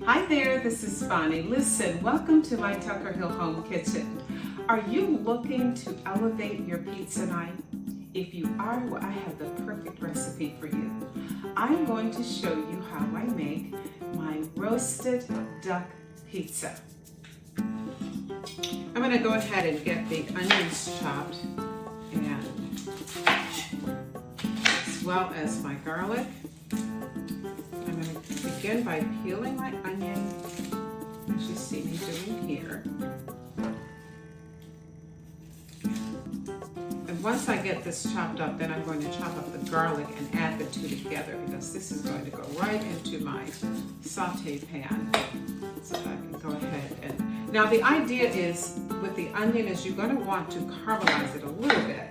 Hi there, this is Bonnie. Listen, welcome to my Tucker Hill Home Kitchen. Are you looking to elevate your pizza night? If you are, well, I have the perfect recipe for you. I'm going to show you how I make my roasted duck pizza. I'm going to go ahead and get the onions chopped, and as well as my garlic. I'm going to begin by peeling my onion, as you see me doing here. And once I get this chopped up, then I'm going to chop up the garlic and add the two together, because this is going to go right into my saute pan. So that I can go ahead and... Now the idea is, with the onion, is you're going to want to caramelize it a little bit.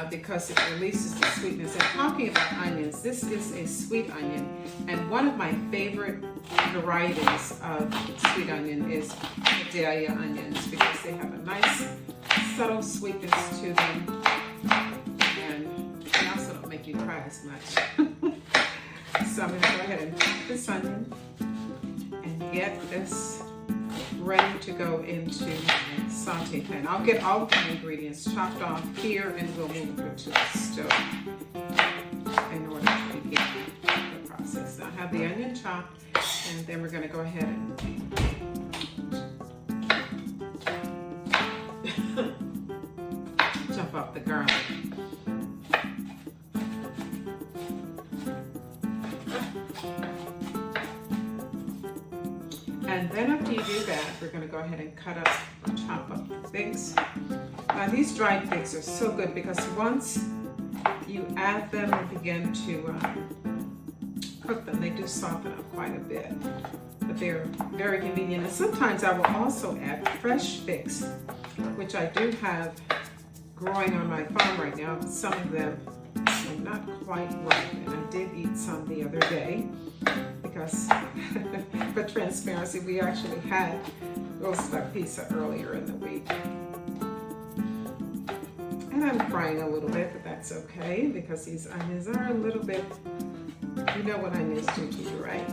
Because it releases the sweetness. And talking about onions, this is a sweet onion, and one of my favorite varieties of sweet onion is Vidalia onions, because they have a nice subtle sweetness to them, and they also don't make you cry as much. So I'm going to go ahead and chop this onion and get this ready to go into my saute pan. I'll get all of my ingredients chopped off here, and we'll move over to the stove in order to begin the process. Now I have the onion chopped, and then we're going to go ahead and chop up the garlic. And then after you do that, we're going to go ahead and cut up or chop up the figs. Now these dried figs are so good, because once you add them and begin to cook them, they do soften up quite a bit. But they're very convenient. And sometimes I will also add fresh figs, which I do have growing on my farm right now. Some of them are not quite ripe, and I did eat some the other day. Because for transparency, we actually had roast duck pizza earlier in the week. And I'm crying a little bit, but that's okay, because these onions are a little bit, you know what onions do to you, right?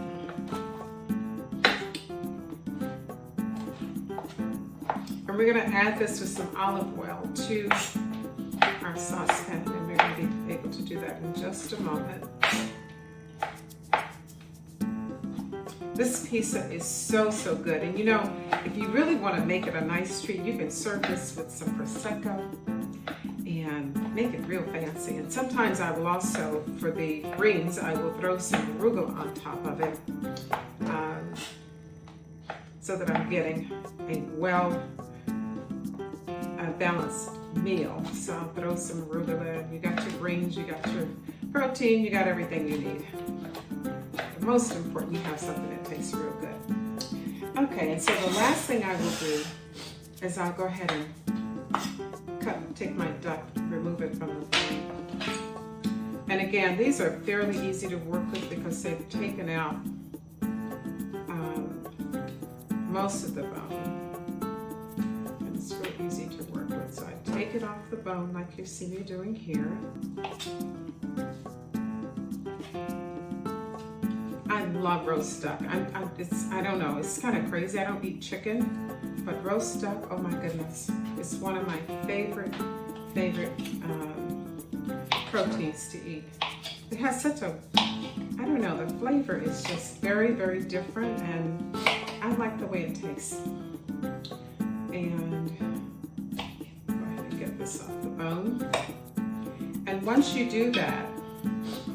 And we're going to add this with some olive oil to our saucepan, and we're going to be able to do that in just a moment. This pizza is so good, and you know, if you really want to make it a nice treat, you can serve this with some prosecco and make it real fancy. And sometimes I will also, for the greens, I will throw some arugula on top of it, so that I'm getting a well balanced meal. So I'll throw some arugula. You got your greens, you got your protein, you got everything you need. Most important, you have something that tastes real good. Okay, and so the last thing I will do is I'll go ahead and take my duck, remove it from the bone. And again, these are fairly easy to work with, because they've taken out most of the bone. And it's real easy to work with. So I take it off the bone like you see me doing here. I love roast duck. I don't know, it's kind of crazy. I don't eat chicken, but roast duck, oh my goodness. It's one of my favorite proteins to eat. It has such a, I don't know, the flavor is just very different, and I like the way it tastes. And go ahead and get this off the bone. And once you do that,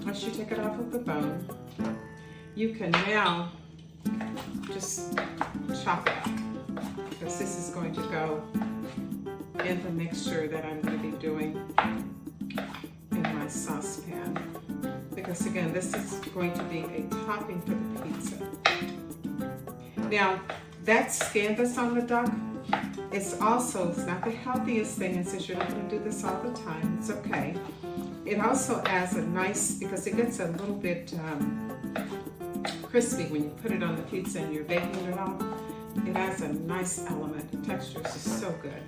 once you take it off of the bone, you can now just chop it up, because this is going to go in the mixture that I'm going to be doing in my saucepan. Because again, this is going to be a topping for the pizza. Now, that skin that's on the duck, it's not the healthiest thing, and since you're not going to do this all the time, it's okay. It also adds a nice, because it gets a little bit crispy when you put it on the pizza and you're baking it off. It adds a nice element. The texture is just so good.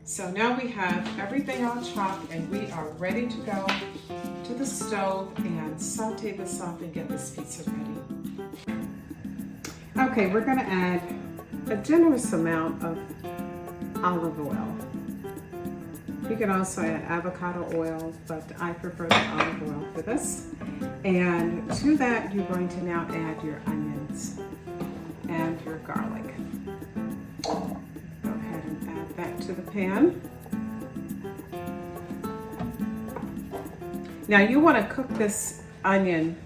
So now we have everything all chopped, and we are ready to go to the stove and saute this off and get this pizza ready. Okay, we're going to add a generous amount of olive oil. You can also add avocado oil, but I prefer the olive oil for this. And to that, you're going to now add your onions and your garlic. Go ahead and add that to the pan. Now you want to cook this onion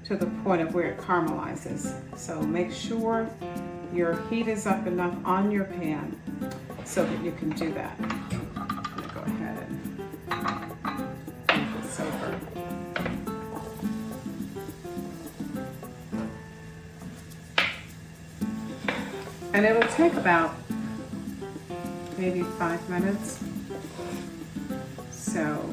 to the point of where it caramelizes. So make sure your heat is up enough on your pan so that you can do that. I'm going to go ahead and move this over. And it'll take about maybe 5 minutes. So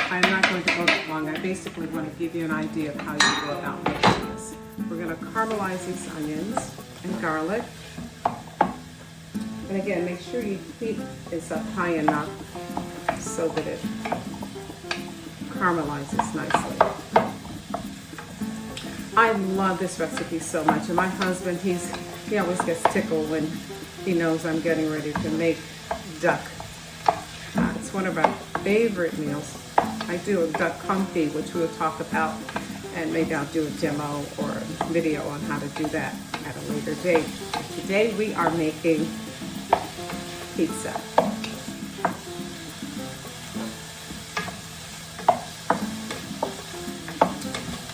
I'm not going to go that long. I basically want to give you an idea of how you go about making this. We're going to caramelize these onions and garlic. And again, make sure your heat is up high enough so that it caramelizes nicely. I love this recipe so much, and my husband, he always gets tickled when he knows I'm getting ready to make duck. It's one of our favorite meals. I do a duck confit, which we'll talk about, and maybe I'll do a demo or a video on how to do that at a later date. Today we are making pizza.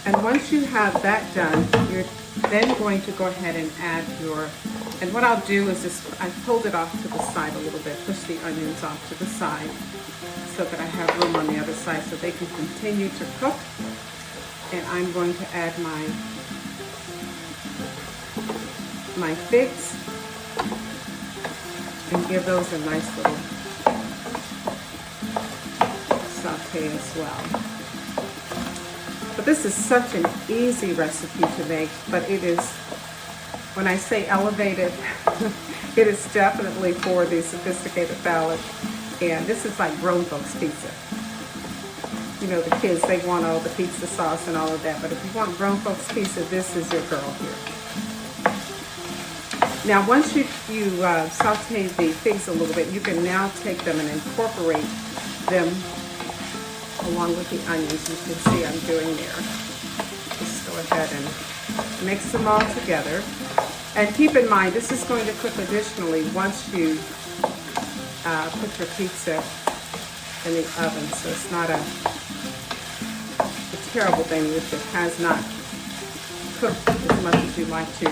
And once you have that done, you're then going to go ahead and add your, and what I'll do is just, I pulled it off to the side a little bit, push the onions off to the side so that I have room on the other side so they can continue to cook. And I'm going to add my figs and give those a nice little saute as well. But this is such an easy recipe to make, but it is, when I say elevated, it is definitely for the sophisticated palate. And this is like grown folks pizza. You know, the kids, they want all the pizza sauce and all of that, but if you want grown folks pizza, this is your girl here. Now, once you saute the figs a little bit, you can now take them and incorporate them along with the onions. You can see I'm doing there. Just go ahead and mix them all together. And keep in mind, this is going to cook additionally once you put your pizza in the oven, so it's not a terrible thing if it has not cooked as much as you'd like to.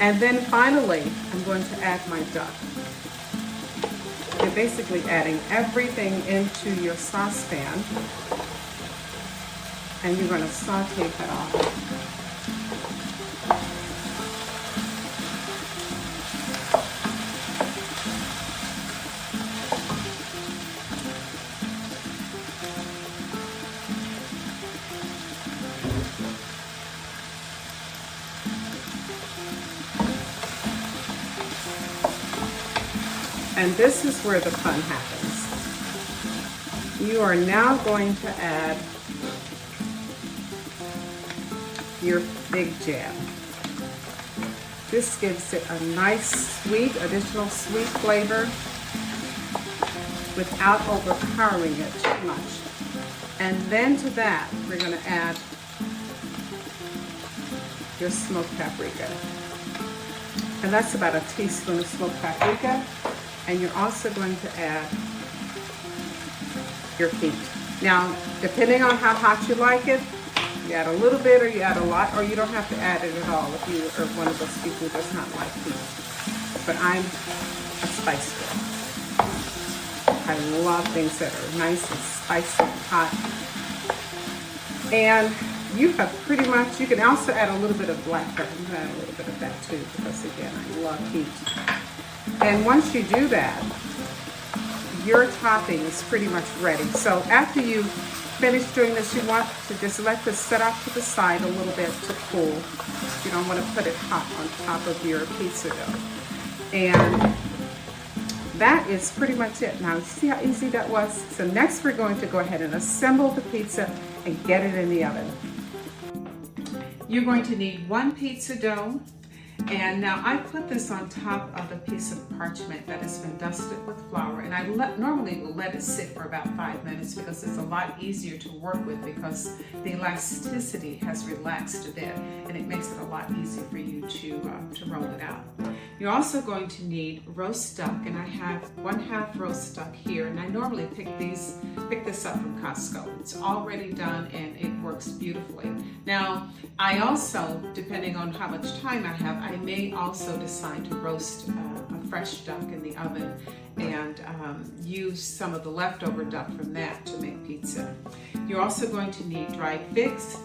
And then finally, I'm going to add my duck. You're basically adding everything into your saucepan, and you're going to saute that off. And this is where the fun happens. You are now going to add your fig jam. This gives it a nice sweet, additional sweet flavor without overpowering it too much. And then to that, we're going to add your smoked paprika. And that's about a teaspoon of smoked paprika. And you're also going to add your heat. Now, depending on how hot you like it, you add a little bit or you add a lot, or you don't have to add it at all if you are one of those people who does not like heat. But I'm a spice girl. I love things that are nice and spicy and hot. And you have pretty much, you can also add a little bit of black pepper. You can add a little bit of that too, because again, I love heat. And once you do that, your topping is pretty much ready. So after you finish doing this, you want to just let this set off to the side a little bit to cool. You don't want to put it hot on top of your pizza dough. And that is pretty much it. Now, see how easy that was? So next we're going to go ahead and assemble the pizza and get it in the oven. You're going to need 1 pizza dough. And now I put this on top of a piece of parchment that has been dusted with flour, and I normally will let it sit for about 5 minutes because it's a lot easier to work with because the elasticity has relaxed a bit, and it makes it a lot easier for you to roll it out. You're also going to need roast duck, and I have 1/2 roast duck here, and I normally pick this up from Costco. It's already done and it works beautifully. Now, I also, depending on how much time I have, I may also decide to roast a fresh duck in the oven and use some of the leftover duck from that to make pizza. You're also going to need dried figs,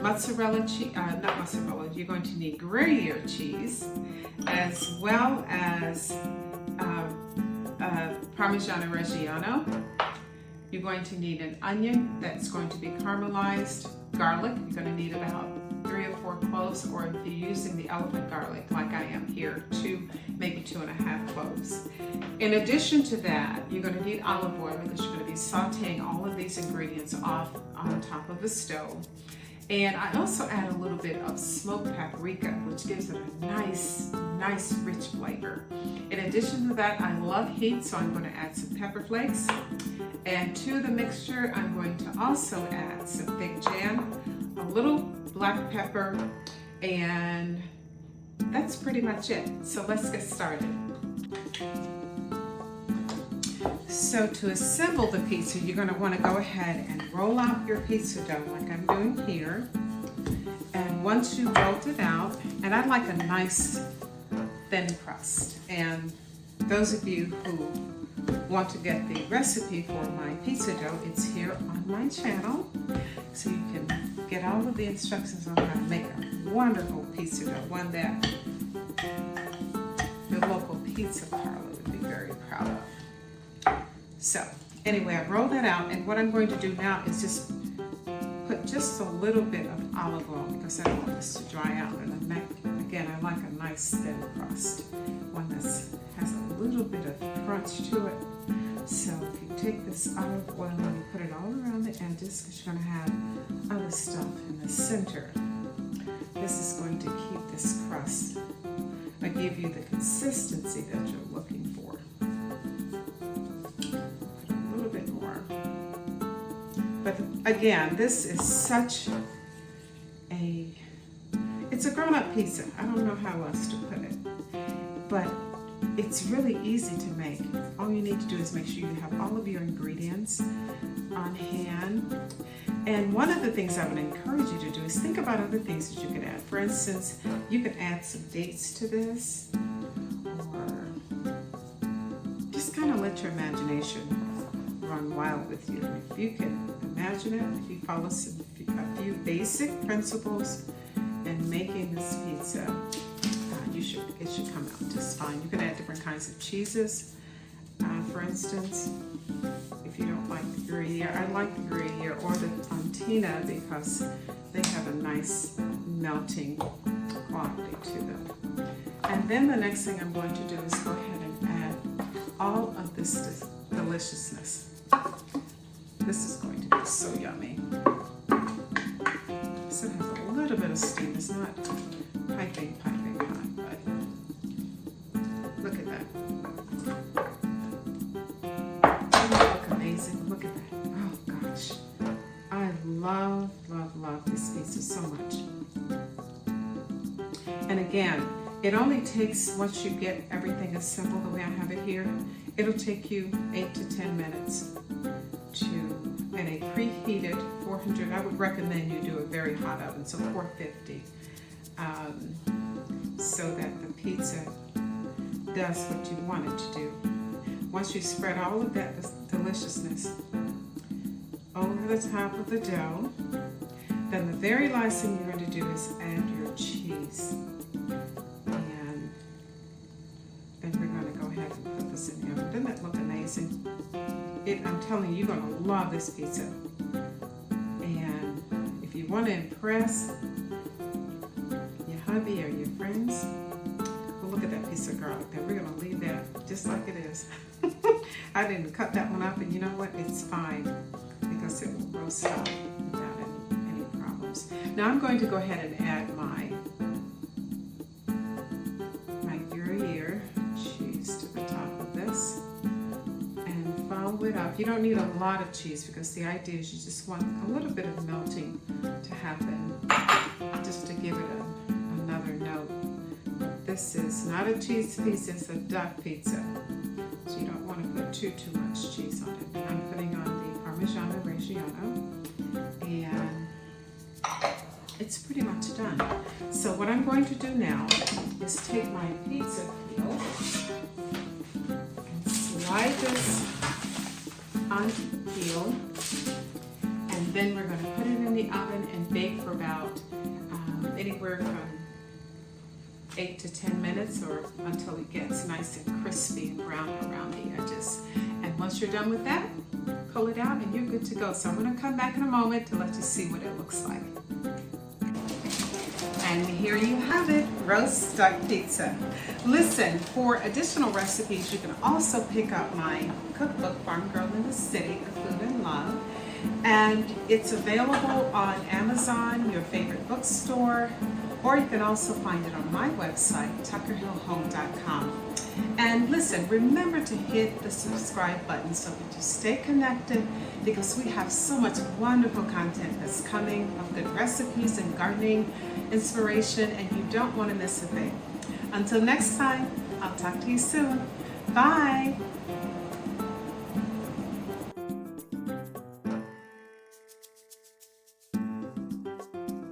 mozzarella cheese, not mozzarella, you're going to need Gruyère cheese, as well as Parmigiano Reggiano. You're going to need an onion that's going to be caramelized, garlic, you're going to need about 3 or 4 cloves, or if you're using the elephant garlic like I am here, 2, maybe 2.5 cloves. In addition to that, you're going to need olive oil because you're going to be sauteing all of these ingredients off on top of the stove. And I also add a little bit of smoked paprika, which gives it a nice rich flavor. In addition to that, I love heat, so I'm going to add some pepper flakes. And to the mixture, I'm going to also add some fig jam, a little black pepper, and that's pretty much it. So let's get started. So to assemble the pizza, you're going to want to go ahead and roll out your pizza dough like I'm doing here. And once you've rolled it out, and I like a nice thin crust. And those of you who want to get the recipe for my pizza dough, it's here on my channel. So you can get all of the instructions on how to make a wonderful pizza dough, one that your local pizza parlor would be very proud of. So anyway, I rolled that out, and what I'm going to do now is just put just a little bit of olive oil because I don't want this to dry out. And again, I like a nice thin crust, one that has a little bit of crunch to it. So if you take this olive oil and you put it all around the edges, because you're going to have other stuff in the center, this is going to keep this crust and give you the consistency that you're looking for. But again, this is such it's a grown-up pizza. I don't know how else to put it. But it's really easy to make. All you need to do is make sure you have all of your ingredients on hand. And one of the things I would encourage you to do is think about other things that you could add. For instance, you could add some dates to this, or just kind of let your imagination run wild with you. If you can imagine it, if you follow a few basic principles in making this pizza, it should come out just fine. You can add different kinds of cheeses. For instance, if you don't like the Gruyère, I like the Gruyère or the Fontina because they have a nice melting quality to them. And then the next thing I'm going to do is go ahead and add all of this deliciousness. This is going to be so yummy. So it has a little bit of steam. It's not piping hot, but look at that. Doesn't it look amazing? Look at that. Oh gosh. I love this pizza so much. And again, it only takes, once you get everything assembled the way I have it here, it'll take you 8 to 10 minutes in a preheated 400. I would recommend you do a very hot oven, so 450, so that the pizza does what you want it to do. Once you spread all of that deliciousness over the top of the dough, then the very last thing you're going to do is add your cheese. And then we're going to go ahead and put this in the oven. Doesn't that look amazing? I'm telling you, you're going to love this pizza. And if you want to impress your hubby or your friends, well, look at that piece of garlic there. We're going to leave that just like it is. I didn't cut that one up, and you know what? It's fine because it will roast up without any problems. Now I'm going to go ahead and add my Gruyère cheese to the top of this and follow it up. You don't need a lot of cheese because the idea is you just want a little bit of melting to happen just to give it another note. This is not a cheese pizza, it's a duck pizza. So you don't want to put too much cheese on it. And I'm putting on the Parmigiano Reggiano and it's pretty much done. So what I'm going to do now is take my pizza peel and slide this onto the peel, and then we're going to put it in the oven and bake for about anywhere from 8 to 10 minutes or until it gets nice and crispy and brown around the edges. And once you're done with that, pull it out and you're good to go. So I'm going to come back in a moment to let you see what it looks like. And here you have it, roast duck pizza. Listen, for additional recipes, you can also pick up my cookbook, Farm Girl in the City, A Food and Love. And it's available on Amazon, your favorite bookstore, or you can also find it on my website, tuckerhillhome.com. And listen, remember to hit the subscribe button so that you stay connected, because we have so much wonderful content that's coming of good recipes and gardening inspiration, and you don't want to miss a thing. Until next time, I'll talk to you soon. Bye.